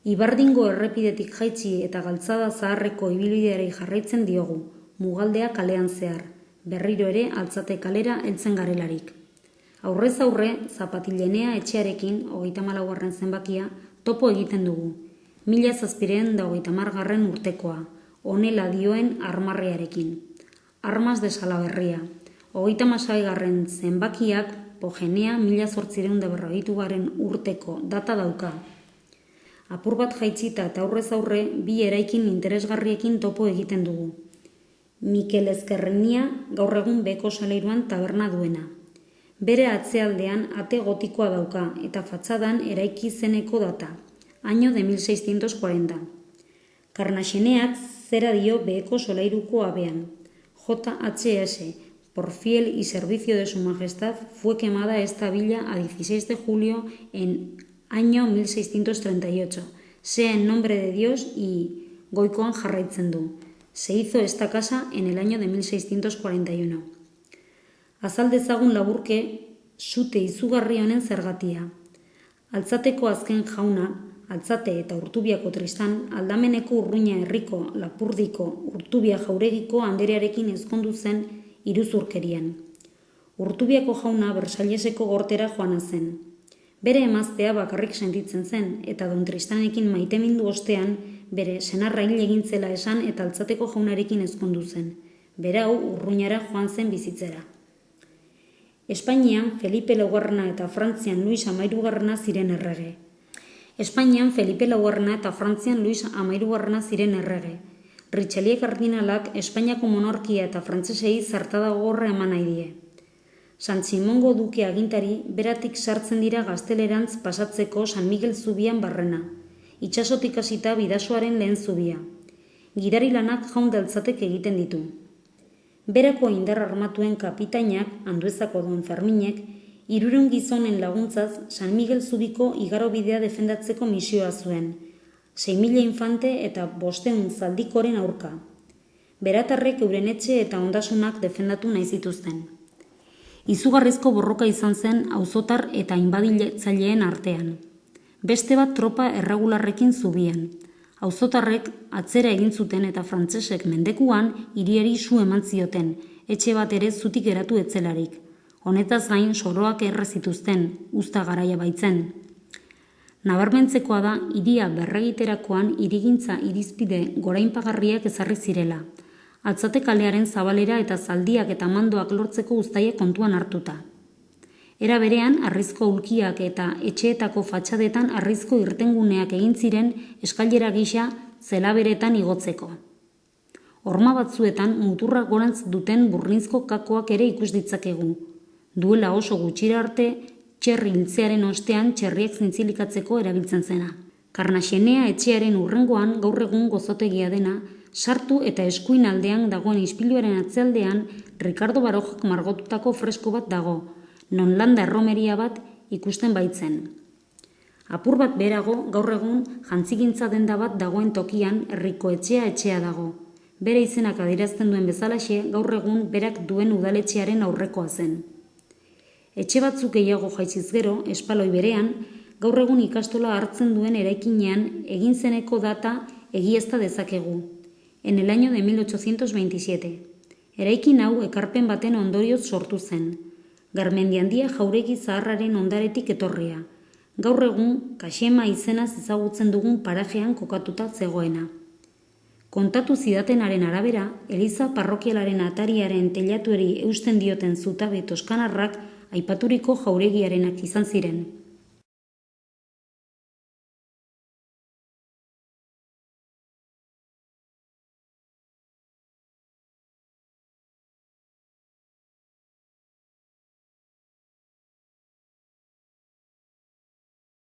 Ibardingo errepidetik jaitsi eta Galtzada Zaharreko ibilbideari jarraitzen diogu, Mugaldea kalean zehar, berriro ere Altzate kalera heltzen garelarik. Aurrez aurre, Zapatilenea etxearekin, 34. zenbakia, topo egiten dugu. 1730 urtekoa, honela dioen armarriarekin. Armas de Salaberria, 36. zenbakiak Pogenea 1842 urteko data dauka. Apur bat jaitzita eta aurrez aurre bi eraikin interesgarriekin topo egiten dugu. Mikel Ezkerrenia gaur egun Beheko solairuan taberna duena. Bere atzealdean ate gotikoa dauka eta fatxadan eraiki zeneko data, año de 1640. Karnaxeneak zera dio Beheko solairuko abean. JHS, por fiel y servicio de su majestad, fue quemada esta villa a 16 de julio en año 1638, sea en nombre de Dios y goikoan jarraitzen du. Se hizo esta casa en el año de 1641. Azal dezagun laburke sute izugarri honen zergatia. Altzateko azken jauna, Altzate eta Urtubiako Tristan, Aldameneko Urruña herriko, Lapurdiko, Urtubia jauregiko anderearekin ezkondu zen iruzurkerian. Urtubiako jauna Bersaileseko gortera joana zen. Bere emaztea bakarrik sentitzen zen, eta Don Tristanekin maitemindu ostean, bere senarra hil egin zela esan eta Altzateko jaunarekin ezkondu zen. Berau Urruñara joan zen bizitzera. Espainian Felipe Laugarrena eta Frantzian Luis Hamahirugarrena ziren errege. Richelieu kardinalak Espainiako monarkia eta frantsesei zartada gogorra eman nahi die. San Simongo duke agintari beratik sartzen dira Gaztelerantz pasatzeko San Miguel zubian barrena, itsasotik hasita Bidasoaren lehen zubia. Gidari lanak jaun Altzatek egiten ditu. Berako indar armatuen kapitainak, Anduezako Don Ferminek, 300 gizonen laguntzaz San Miguel zubiko igarobidea defendatzeko misioa zuen, 6.000 infante eta 500 zaldikoren aurka. Beratarrek euren etxe eta ondasunak defendatu nahi zituzten. Izugarrizko borroka izan zen auzotar eta inbaditzaileen artean. Beste bat tropa erregularrekin zubian. Auzotarrek atzera egin zuten eta frantsesek mendekuan hiriari su eman zioten, etxe bat ere zutik geratu etzelarik. Honetaz gain soroak erre zituzten, uzta garaia baitzen. Nabarmentzekoa da, hiria berregiterakoan hirigintza irizpide gorainpagarriak ezarri zirela. Altzate kalearen zabalera eta zaldiak eta mandoak lortzeko uztaia kontuan hartuta. Era berean, harrizko ulkiak eta etxeetako fatxadetan harrizko irtenguneak egin ziren eskailera gisa zelaberetan igotzeko. Horma batzuetan muturra gorantz duten burdinzko kakoak ere ikus ditzakegu. Duela oso gutxira arte, txerri hiltzearen ostean txerriak zintzilikatzeko erabiltzen zena. Karnaxenea etxearen urrengoan gaur egun gozotegia dena, sartu eta eskuin aldean dagoen ispiluaren atzealdean Ricardo Barojak margotutako fresko bat dago, non landa erromeria bat ikusten baitzen. Apur bat berago, gaur egun jantzigintza denda bat dagoen tokian herriko etxea dago. Bere izenak adierazten duen bezalaxe, gaur egun berak duen udaletxearen aurrekoa zen. Etxe batzuk gehiago jaitziz gero, espaloi berean, gaur egun ikastola hartzen duen eraikinean egin zeneko data egiazta dezakegu, en el año de 1827. Eraikin hau ekarpen baten ondorioz sortu zen. Garmendiandia jauregi zaharraren ondaretik etorria. Gaur egun Kaxema izenaz ezagutzen dugun parajean kokatuta zegoena. Kontatu zidatenaren arabera, Eliza parrokialaren atariaren teilatueri eusten dioten zutabe toskanarrak aipaturiko jauregiarenak izan ziren.